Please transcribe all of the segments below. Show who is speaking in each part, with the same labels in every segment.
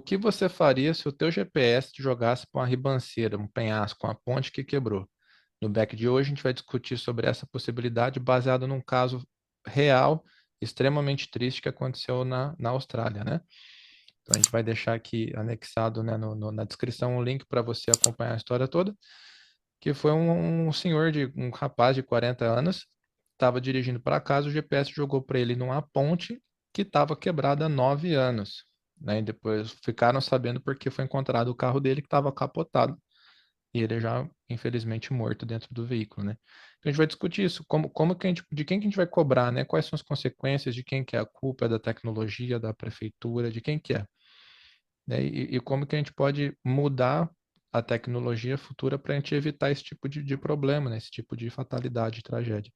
Speaker 1: que você faria se o teu GPS te jogasse para uma ribanceira, um penhasco, uma ponte que quebrou? No back de hoje, a gente vai discutir sobre essa possibilidade baseado num caso real, extremamente triste que aconteceu na Austrália, né? Então, a gente vai deixar aqui anexado, né, na descrição um link para você acompanhar a história toda, que foi um senhor, um rapaz de 40 anos, estava dirigindo para casa, o GPS jogou para ele numa ponte que estava quebrada há 9 anos, né? E depois ficaram sabendo porque foi encontrado o carro dele que estava capotado e ele já, infelizmente, morto dentro do veículo, né? Então a gente vai discutir isso, como que a gente, de quem que a gente vai cobrar, né? Quais são as consequências, de quem que é a culpa, é da tecnologia, da prefeitura, de quem que é, né? E como que a gente pode mudar a tecnologia futura para a gente evitar esse tipo de problema, né? Esse tipo de fatalidade, tragédia.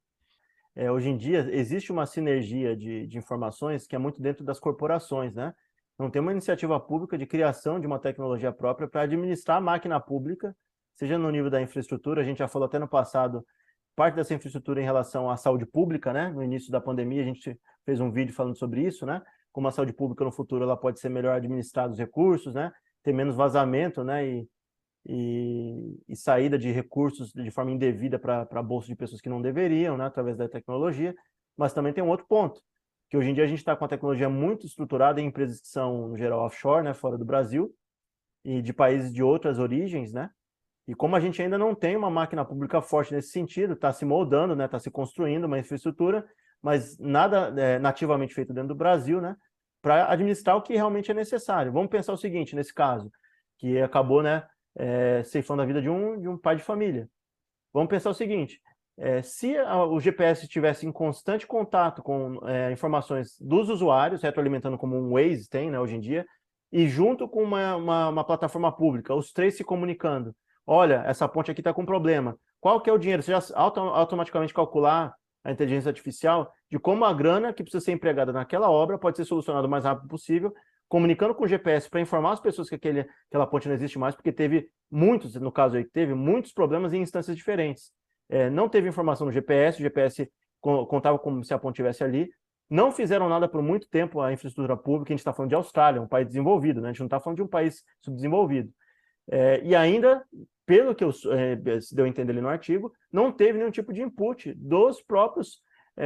Speaker 2: Hoje em dia existe uma sinergia de informações que é muito dentro das corporações, né? Não tem uma iniciativa pública de criação de uma tecnologia própria para administrar a máquina pública, seja no nível da infraestrutura, a gente já falou até no passado, parte dessa infraestrutura em relação à saúde pública, né? No início da pandemia a gente fez um vídeo falando sobre isso, né? Como a saúde pública no futuro ela pode ser melhor administrada os recursos, né? Ter menos vazamento, né? E saída de recursos de forma indevida para bolsos de pessoas que não deveriam, né, através da tecnologia. Mas também tem um outro ponto, que hoje em dia a gente está com a tecnologia muito estruturada em empresas que são, no geral, offshore, né, fora do Brasil, e de países de outras origens, né? E como a gente ainda não tem uma máquina pública forte nesse sentido, está se moldando, né, está se construindo uma infraestrutura, mas nada nativamente feito dentro do Brasil, né, para administrar o que realmente é necessário. Vamos pensar o seguinte, nesse caso, que acabou, né, ceifando a vida de um pai de família. Vamos pensar o seguinte, se o GPS estivesse em constante contato com informações dos usuários, retroalimentando como um Waze tem, né, hoje em dia, e junto com uma plataforma pública, os três se comunicando, olha, essa ponte aqui está com problema, qual que é o dinheiro? Você já automaticamente calcular a inteligência artificial de como a grana que precisa ser empregada naquela obra pode ser solucionada o mais rápido possível, comunicando com o GPS para informar as pessoas que aquela ponte não existe mais, porque teve muitos, no caso aí, teve muitos problemas em instâncias diferentes. Não teve informação no GPS, o GPS contava como se a ponte estivesse ali, não fizeram nada por muito tempo a infraestrutura pública, a gente está falando de Austrália, um país desenvolvido, né? A gente não está falando de um país subdesenvolvido. E ainda, pelo que se deu a entender ali no artigo, não teve nenhum tipo de input dos próprios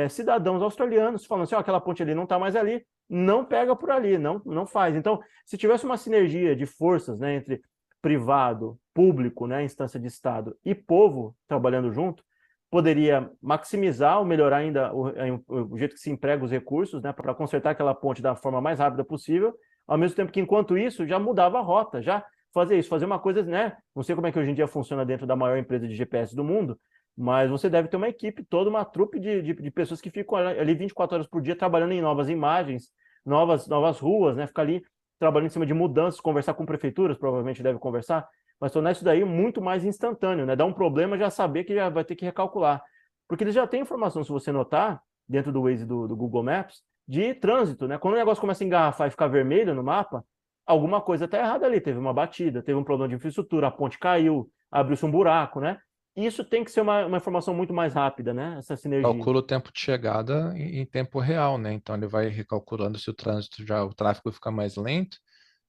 Speaker 2: cidadãos australianos, falando assim, aquela ponte ali não está mais ali, não pega por ali, não faz. Então, se tivesse uma sinergia de forças, né, entre privado, público, né, instância de Estado e povo trabalhando junto, poderia maximizar ou melhorar ainda o jeito que se emprega os recursos, né, para consertar aquela ponte da forma mais rápida possível, ao mesmo tempo que, enquanto isso, já mudava a rota, já fazer isso, fazer uma coisa, né? Não sei como é que hoje em dia funciona dentro da maior empresa de GPS do mundo, mas você deve ter uma equipe, toda uma trupe de pessoas que ficam ali 24 horas por dia trabalhando em novas imagens, novas ruas, né? Ficar ali trabalhando em cima de mudanças, conversar com prefeituras, provavelmente deve conversar, mas tornar isso daí muito mais instantâneo, né? Dá um problema, já saber que já vai ter que recalcular. Porque eles já têm informação, se você notar, dentro do Waze do Google Maps, de trânsito, né? Quando o negócio começa a engarrafar e ficar vermelho no mapa, alguma coisa está errada ali. Teve uma batida, teve um problema de infraestrutura, a ponte caiu, abriu-se um buraco, né? Isso tem que ser uma informação muito mais rápida, né? Essa sinergia.
Speaker 1: Calcula o tempo de chegada em tempo real, né? Então ele vai recalculando se o tráfego fica mais lento,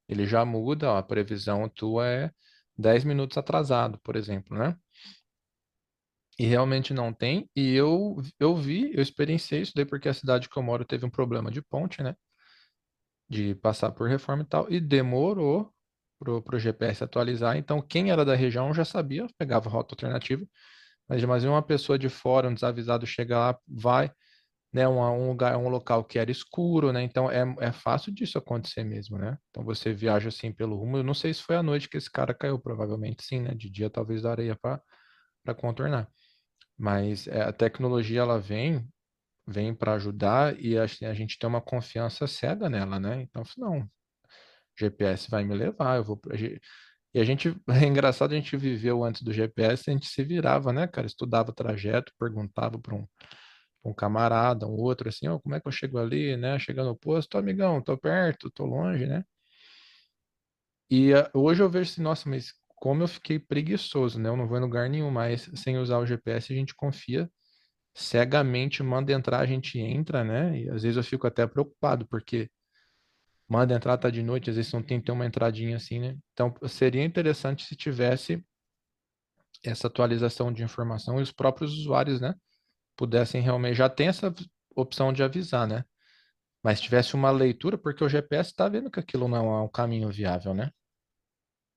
Speaker 1: ele já muda, ó, a previsão tua é 10 minutos atrasado, por exemplo, né? E realmente não tem. E eu experienciei isso daí porque a cidade que eu moro teve um problema de ponte, né? De passar por reforma e tal. E demorou pro GPS atualizar. Então, quem era da região já sabia, pegava rota alternativa. Mas uma pessoa de fora, um desavisado, chega lá, vai, né? Um lugar, um local que era escuro, né? Então, é fácil disso acontecer mesmo, né? Então, você viaja assim pelo rumo. Eu não sei se foi à noite que esse cara caiu, provavelmente sim, né? De dia, talvez daria para contornar. Mas a tecnologia ela vem para ajudar e assim, a gente tem uma confiança cega nela, né? Então, não, GPS vai me levar, eu vou e a gente é engraçado, a gente viveu antes do GPS, a gente se virava, né, cara? Estudava o trajeto, perguntava para um camarada, um outro assim, ó, como é que eu chego ali, né? Chegando no posto, tô, amigão, tô perto, tô longe, né? E hoje eu vejo assim, nossa, mas como eu fiquei preguiçoso, né? Eu não vou em lugar nenhum mais sem usar o GPS, a gente confia cegamente, manda entrar, a gente entra, né? E às vezes eu fico até preocupado, porque manda entrar, tá de noite, às vezes não tem uma entradinha assim, né? Então, seria interessante se tivesse essa atualização de informação e os próprios usuários, né, pudessem realmente, já tem essa opção de avisar, né? Mas tivesse uma leitura, porque o GPS está vendo que aquilo não é um caminho viável, né?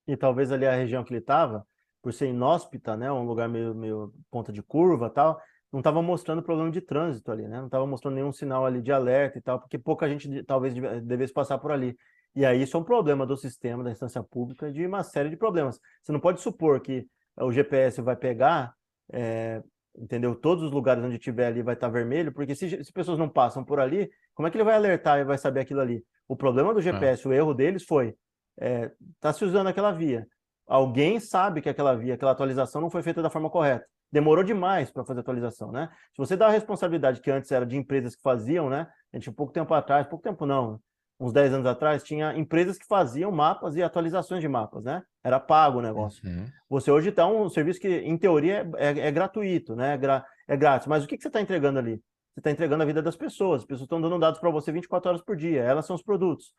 Speaker 2: E talvez ali a região que ele estava, por ser inóspita, né, um lugar meio ponta de curva e tal, não estava mostrando problema de trânsito ali, né? Não estava mostrando nenhum sinal ali de alerta e tal, porque pouca gente talvez devesse passar por ali. E aí isso é um problema do sistema da instância pública de uma série de problemas. Você não pode supor que o GPS vai pegar, entendeu? Todos os lugares onde tiver ali vai estar vermelho, porque se pessoas não passam por ali, como é que ele vai alertar e vai saber aquilo ali? O problema do
Speaker 1: É.
Speaker 2: GPS, o erro deles foi está se usando aquela via. Alguém sabe que aquela via, aquela atualização não foi feita da forma correta. Demorou demais para fazer a atualização, né? Se você dá a responsabilidade que antes era de empresas que faziam, né? A gente, pouco tempo atrás, pouco tempo não, uns 10 anos atrás, tinha empresas que faziam mapas e atualizações de mapas, né? Era pago o negócio.
Speaker 1: Uhum.
Speaker 2: Você hoje está um serviço que, em teoria, é gratuito, né? É grátis. Mas o que você está entregando ali? Você está entregando a vida das pessoas. As pessoas estão dando dados para você 24 horas por dia. Elas são os produtos.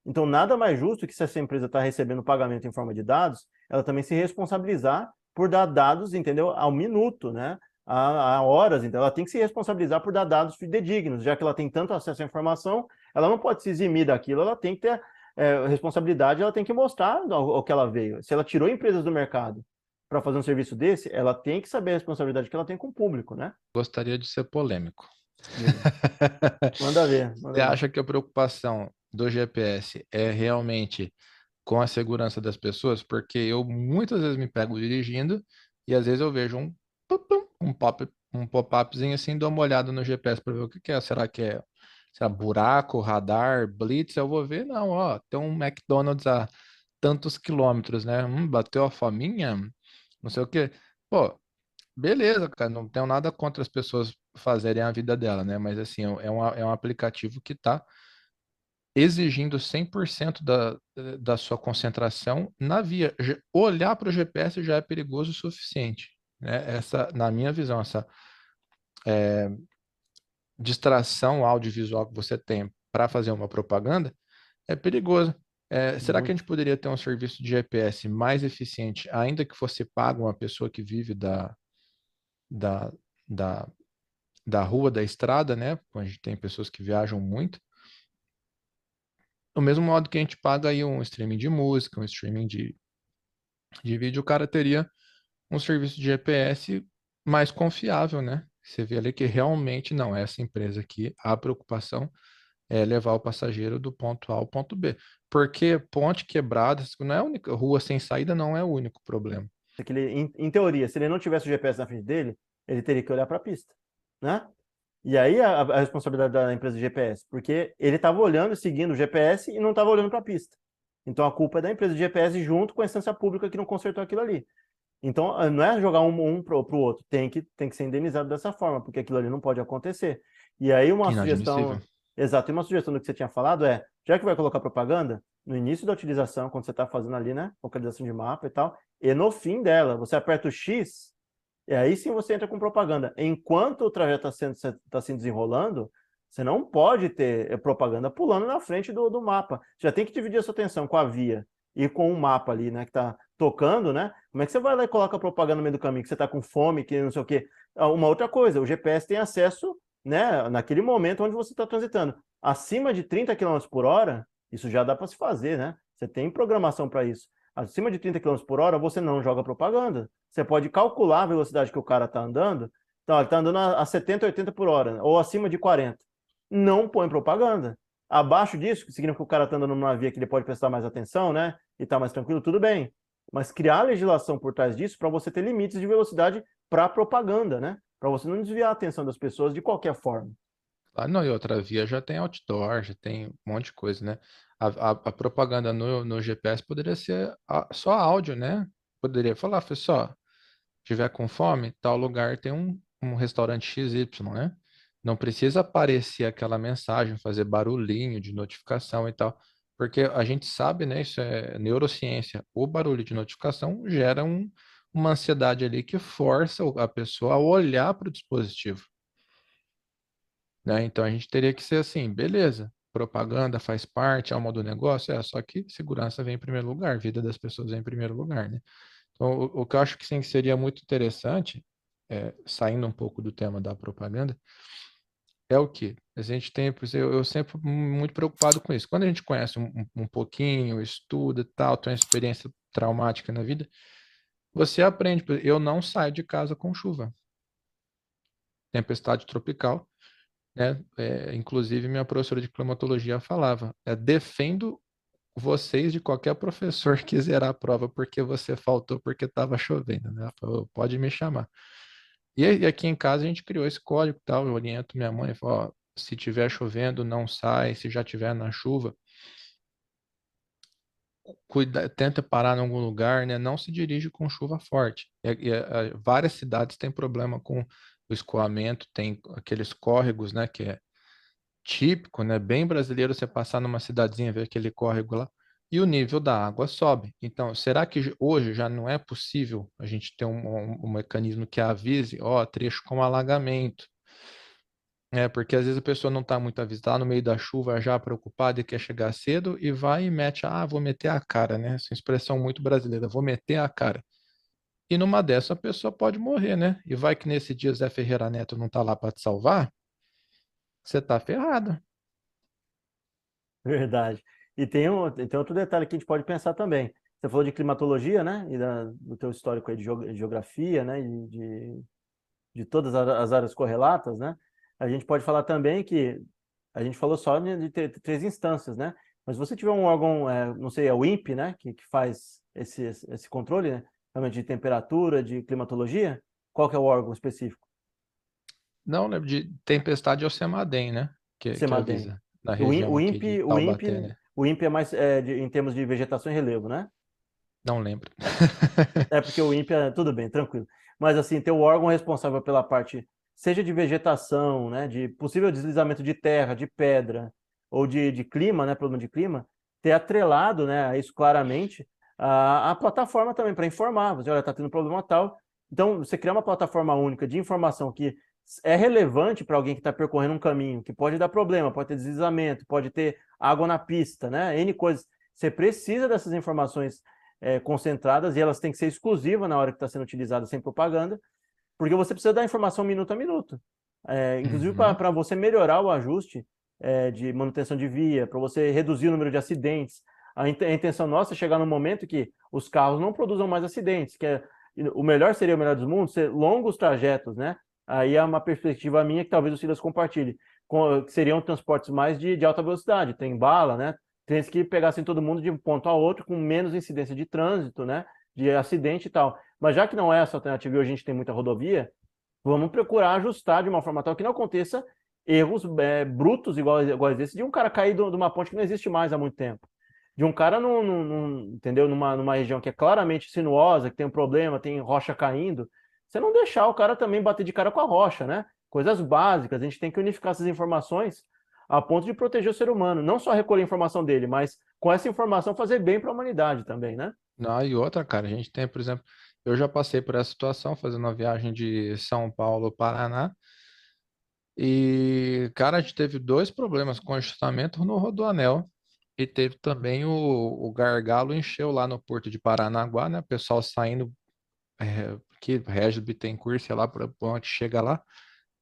Speaker 2: Então, nada mais justo que se essa empresa está recebendo pagamento em forma de dados, ela também se responsabilizar por dar dados, entendeu? Ao minuto, né? A horas. Então, ela tem que se responsabilizar por dar dados fidedignos, já que ela tem tanto acesso à informação, ela não pode se eximir daquilo, ela tem que ter responsabilidade, ela tem que mostrar o que ela veio. Se ela tirou empresas do mercado para fazer um serviço desse, ela tem que saber a responsabilidade que ela tem com o público, né?
Speaker 1: Gostaria de ser polêmico.
Speaker 2: Diga. Manda ver,
Speaker 1: Você
Speaker 2: manda ver.
Speaker 1: acha que a preocupação do GPS é realmente com a segurança das pessoas? Porque eu muitas vezes me pego dirigindo e às vezes eu vejo um pop-upzinho assim, dou uma olhada no GPS para ver o que que é. Será buraco, radar, blitz? Eu vou ver, não, ó, tem um McDonald's a tantos quilômetros, né? Bateu a fominha, não sei o quê. Pô, beleza, cara, não tenho nada contra as pessoas fazerem a vida dela, né? Mas assim, é um aplicativo que está exigindo 100% da sua concentração na via. Olhar para o GPS já é perigoso o suficiente, né? Na minha visão, essa distração audiovisual que você tem para fazer uma propaganda é perigoso. Será que a gente
Speaker 2: Muito.
Speaker 1: poderia ter um serviço de GPS mais eficiente, ainda que fosse pago uma pessoa que vive da, da, da rua, da estrada, né? A gente tem pessoas que viajam muito. Do mesmo modo que a gente paga aí um streaming de música, um streaming de vídeo, o cara teria um serviço de GPS mais confiável, né? Você vê ali que realmente não, essa empresa aqui, a preocupação é levar o passageiro do ponto A ao ponto B. Porque ponte quebrada, não é a única, rua sem saída não é o único problema.
Speaker 2: Em teoria, se ele não tivesse o GPS na frente dele, ele teria que olhar para a pista, né? E aí a responsabilidade da empresa de GPS, porque ele estava olhando e seguindo o GPS e não estava olhando para a pista. Então a culpa é da empresa de GPS junto com a instância pública que não consertou aquilo ali. Então não é jogar um para o outro, tem que ser indenizado dessa forma, porque aquilo ali não pode acontecer. E aí uma
Speaker 1: Inadmissível.
Speaker 2: sugestão, exato, e uma sugestão do que você tinha falado é, já que vai colocar propaganda, no início da utilização, quando você está fazendo ali, né, localização de mapa e tal, e no fim dela, você aperta o X, e aí sim você entra com propaganda. Enquanto o trajeto está se desenrolando, você não pode ter propaganda pulando na frente do mapa. Você já tem que dividir a sua atenção com a via e com o mapa ali, né, que está tocando, né? Como é que você vai lá e coloca propaganda no meio do caminho, que você está com fome, que não sei o quê? Uma outra coisa, o GPS tem acesso, né, naquele momento onde você está transitando. Acima de 30 km por hora, isso já dá para se fazer, né? Você tem programação para isso. Acima de 30 km por hora, você não joga propaganda. Você pode calcular a velocidade que o cara está andando. Então, ele está andando a 70, 80 por hora, né? Ou acima de 40. Não põe propaganda. Abaixo disso, que significa que o cara está andando numa via que ele pode prestar mais atenção, né? E está mais tranquilo, tudo bem. Mas criar legislação por trás disso para você ter limites de velocidade para propaganda, né? Para você não desviar a atenção das pessoas de qualquer forma.
Speaker 1: Ah, não, e outra via já tem outdoor, já tem um monte de coisa, né? A propaganda no GPS poderia ser só áudio, né? Poderia falar, pessoal, tiver com fome, tal lugar tem um restaurante XY, né? Não precisa aparecer aquela mensagem, fazer barulhinho de notificação e tal, porque a gente sabe, né? Isso é neurociência. O barulho de notificação gera uma ansiedade ali que força a pessoa a olhar para o dispositivo, né? Então a gente teria que ser assim, beleza. propaganda faz parte, alma do negócio, só que segurança vem em primeiro lugar, vida das pessoas vem em primeiro lugar, né? Então, o que eu acho que sim, que seria muito interessante, saindo um pouco do tema da propaganda, é o que a gente tem, por exemplo, eu sempre fui muito preocupado com isso. Quando a gente conhece um pouquinho, estuda e tal, tem uma experiência traumática na vida, você aprende. Eu não saio de casa com chuva, tempestade tropical, né? Inclusive, minha professora de climatologia falava: defendo vocês de qualquer professor que zerar a prova porque você faltou porque estava chovendo, né? Ela falou, pode me chamar. E aqui em casa a gente criou esse código e tal, eu oriento minha mãe, falo, ó, se tiver chovendo, não sai, se já tiver na chuva, tenta parar em algum lugar, né? Não se dirige com chuva forte. Várias cidades têm problema com o escoamento, tem aqueles córregos, né? Que é típico, né? Bem brasileiro você passar numa cidadezinha, ver aquele córrego lá, e o nível da água sobe. Então, será que hoje já não é possível a gente ter um mecanismo que avise, ó, trecho com alagamento? Porque às vezes a pessoa não está muito avisada, no meio da chuva, já preocupada e quer chegar cedo e vai e mete, vou meter a cara, né? Essa expressão muito brasileira, vou meter a cara. E numa dessa a pessoa pode morrer, né? E vai que nesse dia Zé Ferreira Neto não tá lá para te salvar, você tá ferrado.
Speaker 2: Verdade. E tem outro detalhe que a gente pode pensar também. Você falou de climatologia, né? E do teu histórico aí de geografia, né? E de todas as áreas correlatas, né? A gente pode falar também que a gente falou só de três instâncias, né? Mas se você tiver um órgão, não sei, é o INPE, né? Que faz esse controle, né? Realmente de temperatura, de climatologia, qual que é o órgão específico?
Speaker 1: Não, lembro de tempestade é o Cemadem, né? Que
Speaker 2: CEMADEM.
Speaker 1: avisa na
Speaker 2: O,
Speaker 1: região
Speaker 2: o
Speaker 1: aqui de
Speaker 2: INPE, o
Speaker 1: Taubaté,
Speaker 2: INPE,
Speaker 1: né?
Speaker 2: o INPE é mais em termos de vegetação e relevo, né?
Speaker 1: Não lembro.
Speaker 2: É porque o INPE tudo bem, tranquilo. Mas assim, ter o órgão responsável pela parte, seja de vegetação, né, de possível deslizamento de terra, de pedra, ou de clima, né, problema de clima, ter atrelado, né, a isso claramente a plataforma também para informar. Você, olha, está tendo problema tal. Então, você criar uma plataforma única de informação que é relevante para alguém que está percorrendo um caminho, que pode dar problema, pode ter deslizamento, pode ter água na pista, né, N coisas. Você precisa dessas informações concentradas e elas têm que ser exclusivas na hora que está sendo utilizada sem propaganda, porque você precisa dar informação minuto a minuto. Inclusive
Speaker 1: Uhum.
Speaker 2: para você melhorar o ajuste de manutenção de via, para você reduzir o número de acidentes. A intenção nossa é chegar no momento que os carros não produzam mais acidentes, o melhor seria o melhor dos mundos, ser longos trajetos, né? Aí é uma perspectiva minha que talvez o Silas compartilhe, que seriam transportes mais de alta velocidade, tem bala, né? Trens que pegassem todo mundo de um ponto a outro com menos incidência de trânsito, né? De acidente e tal. Mas já que não é essa alternativa e hoje a gente tem muita rodovia, vamos procurar ajustar de uma forma tal que não aconteça erros brutos iguais esse de um cara cair de uma ponte que não existe mais há muito tempo. De um cara, entendeu? Numa região que é claramente sinuosa, que tem um problema, tem rocha caindo, você não deixar o cara também bater de cara com a rocha, né? Coisas básicas, a gente tem que unificar essas informações a ponto de proteger o ser humano. Não só recolher a informação dele, mas com essa informação fazer bem para a humanidade também, né?
Speaker 1: Não, e outra, cara, a gente tem, por exemplo, eu já passei por essa situação fazendo uma viagem de São Paulo ao Paraná. E, cara, a gente teve dois problemas com ajustamento no Rodoanel. E teve também o gargalo encheu lá no Porto de Paranaguá, né? O pessoal saindo, que Regis Bittencourt, sei lá, por onde chega lá,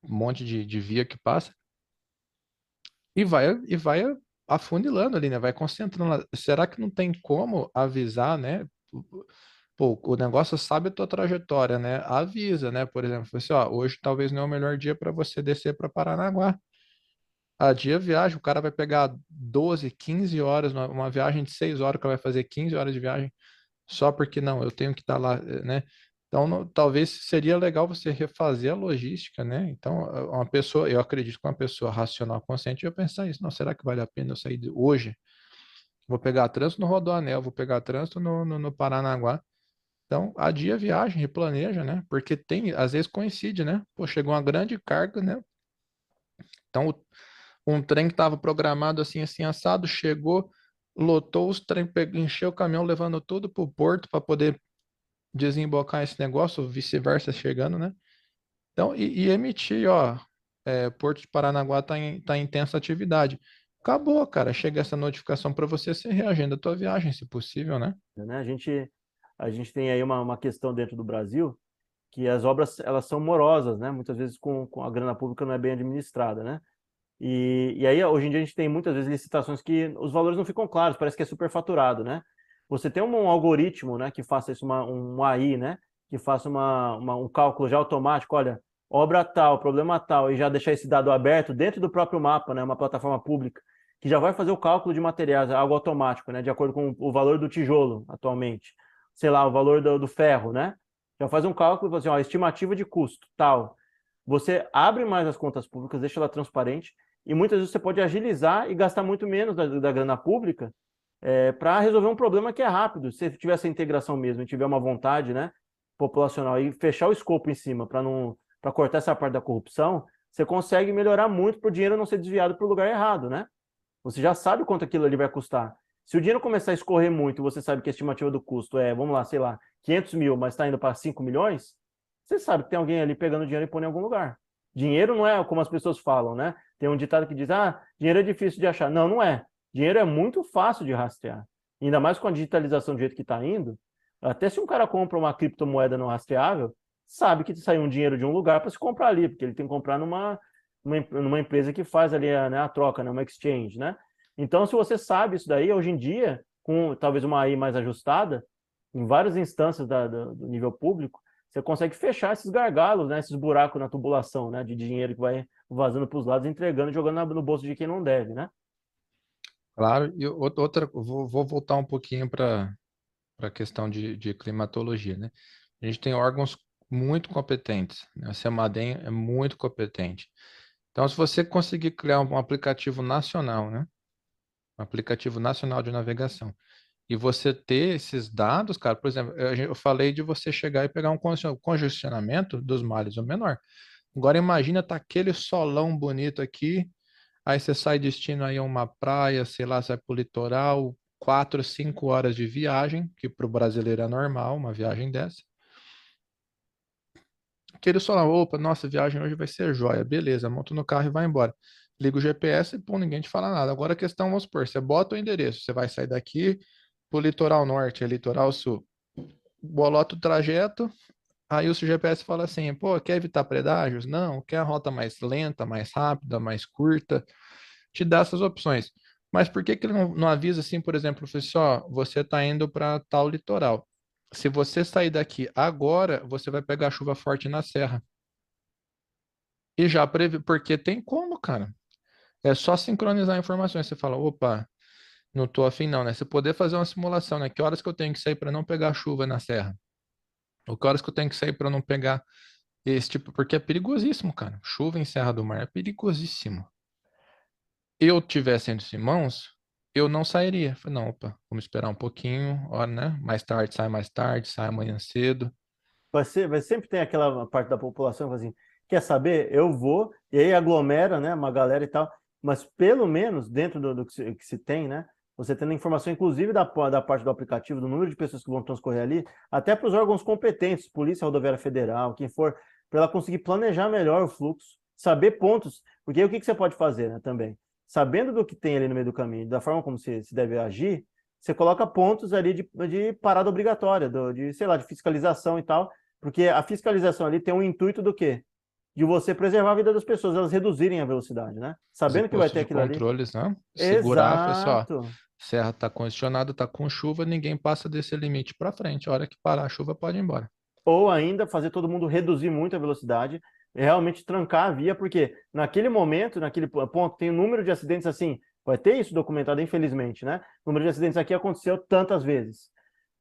Speaker 1: um monte de via que passa, e vai afunilando ali, né? Vai concentrando lá. Será que não tem como avisar, né? Pô, o negócio sabe a tua trajetória, né? Avisa, né? Por exemplo, assim, ó, hoje talvez não é o melhor dia para você descer para Paranaguá. A dia viagem, o cara vai pegar 12, 15 horas, uma viagem de 6 horas, o cara vai fazer 15 horas de viagem, só porque não, eu tenho que estar lá, né? Então, talvez seria legal você refazer a logística, né? Então, uma pessoa, eu acredito que uma pessoa racional, consciente, ia pensar isso, não, será que vale a pena eu sair hoje? Vou pegar trânsito no Rodoanel, vou pegar trânsito no Paranaguá. Então, adia a viagem, replaneja, né? Porque tem, às vezes coincide, né? Pô, chegou uma grande carga, né? Então, um trem que estava programado assim, assim, assado, chegou, lotou os trem, encheu o caminhão, levando tudo para o porto para poder desembocar esse negócio, vice-versa chegando, né? Então, e emitir, ó, Porto de Paranaguá está em intensa atividade. Acabou, cara. Chega essa notificação para você, você reagenda a tua viagem, se possível, né?
Speaker 2: né? A gente tem aí uma questão dentro do Brasil que as obras elas são morosas, né? Muitas vezes com a grana pública não é bem administrada, né? E aí, hoje em dia, a gente tem muitas vezes licitações que os valores não ficam claros, parece que é superfaturado, né? Você tem um algoritmo, né, que faça isso, um AI, né, que faça um cálculo já automático, olha, obra tal, problema tal, e já deixar esse dado aberto dentro do próprio mapa, né, uma plataforma pública, que já vai fazer o cálculo de materiais, algo automático, né, de acordo com o valor do tijolo atualmente, sei lá, o valor do ferro, né? Já faz um cálculo e fala assim, ó, estimativa de custo, tal. Você abre mais as contas públicas, deixa ela transparente, e muitas vezes você pode agilizar e gastar muito menos da grana pública para resolver um problema que é rápido. Se tiver essa integração mesmo, e tiver uma vontade, né, populacional e fechar o escopo em cima para cortar essa parte da corrupção, você consegue melhorar muito para o dinheiro não ser desviado para o lugar errado, né? Você já sabe quanto aquilo ali vai custar. Se o dinheiro começar a escorrer muito, você sabe que a estimativa do custo é, vamos lá, sei lá, 500 mil, mas está indo para 5 milhões, você sabe que tem alguém ali pegando dinheiro e pondo em algum lugar. Dinheiro não é como as pessoas falam, né? Tem um ditado que diz, ah, dinheiro é difícil de achar. Não, não é. Dinheiro é muito fácil de rastrear. Ainda mais com a digitalização do jeito que está indo, até se um cara compra uma criptomoeda não rastreável, sabe que saiu um dinheiro de um lugar para se comprar ali, porque ele tem que comprar numa empresa que faz ali a troca, né, uma exchange, né? Então, se você sabe isso daí, hoje em dia, com talvez uma AI mais ajustada, em várias instâncias do nível público, você consegue fechar esses gargalos, né, esses buracos na tubulação, né, de dinheiro que vai vazando para os lados, entregando, jogando no bolso de quem não deve, né?
Speaker 1: Claro, e outra, vou voltar um pouquinho para a questão de climatologia, né? A gente tem órgãos muito competentes, né? A CEMADEM é muito competente. Então, se você conseguir criar um aplicativo nacional, né? Um aplicativo nacional de navegação, e você ter esses dados, cara, por exemplo, eu falei de você chegar e pegar um congestionamento dos mares, o menor. Agora imagina tá aquele solão bonito aqui, aí você sai destino aí a uma praia, sei lá, sai pro litoral, 4, 5 horas de viagem, que para o brasileiro é normal, uma viagem dessa. Aquele solão, opa, nossa, a viagem hoje vai ser joia, beleza, monta no carro e vai embora. Liga o GPS e pô, ninguém te fala nada. Agora a questão, vamos supor, você bota o endereço, você vai sair daqui pro litoral norte, é litoral sul. Bolota o trajeto, aí o seu GPS fala assim, pô, quer evitar pedágios? Não, quer a rota mais lenta, mais rápida, mais curta? Te dá essas opções. Mas por que que ele não avisa assim, por exemplo, assim, ó, você está indo para tal litoral. Se você sair daqui agora, você vai pegar chuva forte na serra. E já previ, porque tem como, cara. É só sincronizar informações. Você fala, opa, não tô afim não, né? Você poder fazer uma simulação, né? Que horas que eu tenho que sair para não pegar chuva na serra? Ou que horas que eu tenho que sair para não pegar esse tipo, porque é perigosíssimo, cara. Chuva em Serra do Mar é perigosíssimo. Eu tivesse entre mãos, eu não sairia. Falei, não, opa, vamos esperar um pouquinho, ó, né? Mais tarde, sai amanhã cedo.
Speaker 2: Vai sempre ter aquela parte da população que fala assim, quer saber? Eu vou, e aí aglomera, né, uma galera e tal, mas pelo menos dentro do que se tem, né, você tendo informação, inclusive da parte do aplicativo, do número de pessoas que vão transcorrer ali, até para os órgãos competentes, Polícia Rodoviária Federal, quem for, para ela conseguir planejar melhor o fluxo, saber pontos, porque aí o que você pode fazer, né, também? Sabendo do que tem ali no meio do caminho, da forma como se deve agir, você coloca pontos ali de parada obrigatória, de, sei lá, de fiscalização e tal, porque a fiscalização ali tem um intuito do quê? De você preservar a vida das pessoas, elas reduzirem a velocidade, né?
Speaker 1: Fazer
Speaker 2: Sabendo que vai
Speaker 1: posto
Speaker 2: ter
Speaker 1: de
Speaker 2: aquilo ali.
Speaker 1: controles, né? Segurar, falar assim, ó,
Speaker 2: Exato.
Speaker 1: serra tá congestionada, tá com chuva, ninguém passa desse limite para frente. A hora que parar a chuva, pode ir embora.
Speaker 2: Ou ainda fazer todo mundo reduzir muito a velocidade, realmente trancar a via, porque naquele momento, naquele ponto, tem um número de acidentes assim, vai ter isso documentado, infelizmente, né? O número de acidentes aqui aconteceu tantas vezes.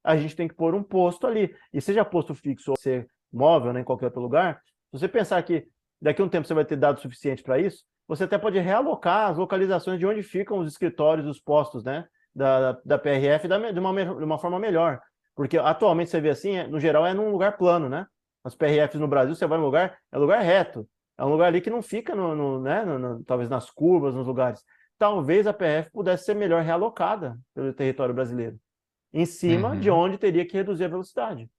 Speaker 2: A gente tem que pôr um posto ali. E seja posto fixo ou ser móvel, né, em qualquer outro lugar, se você pensar que daqui a um tempo você vai ter dados suficientes para isso, você até pode realocar as localizações de onde ficam os escritórios, os postos, né, da PRF de uma forma melhor. Porque atualmente você vê assim, no geral é num lugar plano, né? As PRFs no Brasil, você vai num lugar, é lugar reto. É um lugar ali que não fica, né, talvez nas curvas, nos lugares. Talvez a PRF pudesse ser melhor realocada pelo território brasileiro em cima de
Speaker 1: Uhum.
Speaker 2: onde teria que reduzir a velocidade.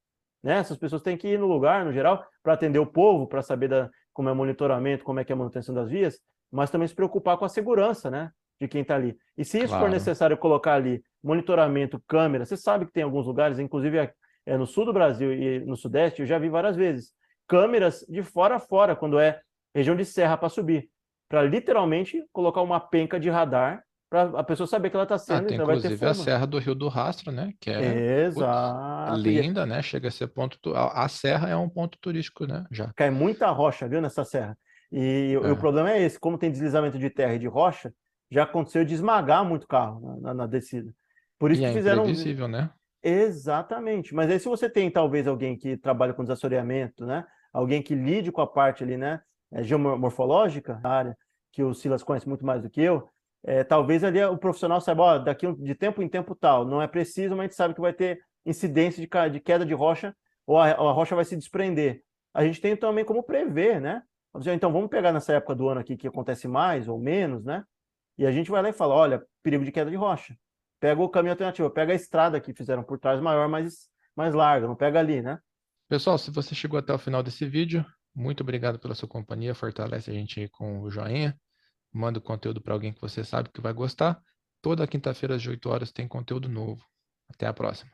Speaker 2: Né? Essas pessoas têm que ir no lugar, no geral, para atender o povo, para saber como é o monitoramento, como é que é a manutenção das vias, mas também se preocupar com a segurança, né? de quem está ali. E se isso for
Speaker 1: Claro,
Speaker 2: necessário colocar ali monitoramento, câmera, você sabe que tem alguns lugares, inclusive no sul do Brasil e no sudeste, eu já vi várias vezes, câmeras de fora a fora, quando é região de serra para subir, para literalmente colocar uma penca de radar para a pessoa saber que ela está sendo,
Speaker 1: tem
Speaker 2: então vai ter
Speaker 1: inclusive a
Speaker 2: fumo.
Speaker 1: Serra do Rio do Rastro, né? Que é, putz,
Speaker 2: Exato. E
Speaker 1: linda, né? Chega a ser a serra é um ponto turístico, né? Já.
Speaker 2: cai muita rocha, viu, nessa serra. E o
Speaker 1: É.
Speaker 2: problema é esse, como tem deslizamento de terra e de rocha, já aconteceu de esmagar muito carro na descida. Por isso
Speaker 1: E
Speaker 2: que
Speaker 1: é
Speaker 2: fizeram.
Speaker 1: imprevisível, né?
Speaker 2: Exatamente. Mas aí se você tem talvez alguém que trabalha com desassoreamento, né? Alguém que lide com a parte ali, né? Geomorfológica, a área que o Silas conhece muito mais do que eu, talvez ali o profissional saiba, ó, de tempo em tempo tal, não é preciso, mas a gente sabe que vai ter incidência de queda de rocha ou a rocha vai se desprender. A gente tem também como prever, né? Então vamos pegar nessa época do ano aqui que acontece mais ou menos, né? E a gente vai lá e fala, olha, perigo de queda de rocha. Pega o caminho alternativo, pega a estrada que fizeram por trás maior, mais larga, não pega ali, né?
Speaker 1: Pessoal, se você chegou até o final desse vídeo, muito obrigado pela sua companhia. Fortalece a gente aí com o joinha. Manda o conteúdo para alguém que você sabe que vai gostar. Toda quinta-feira às 8 horas tem conteúdo novo. Até a próxima.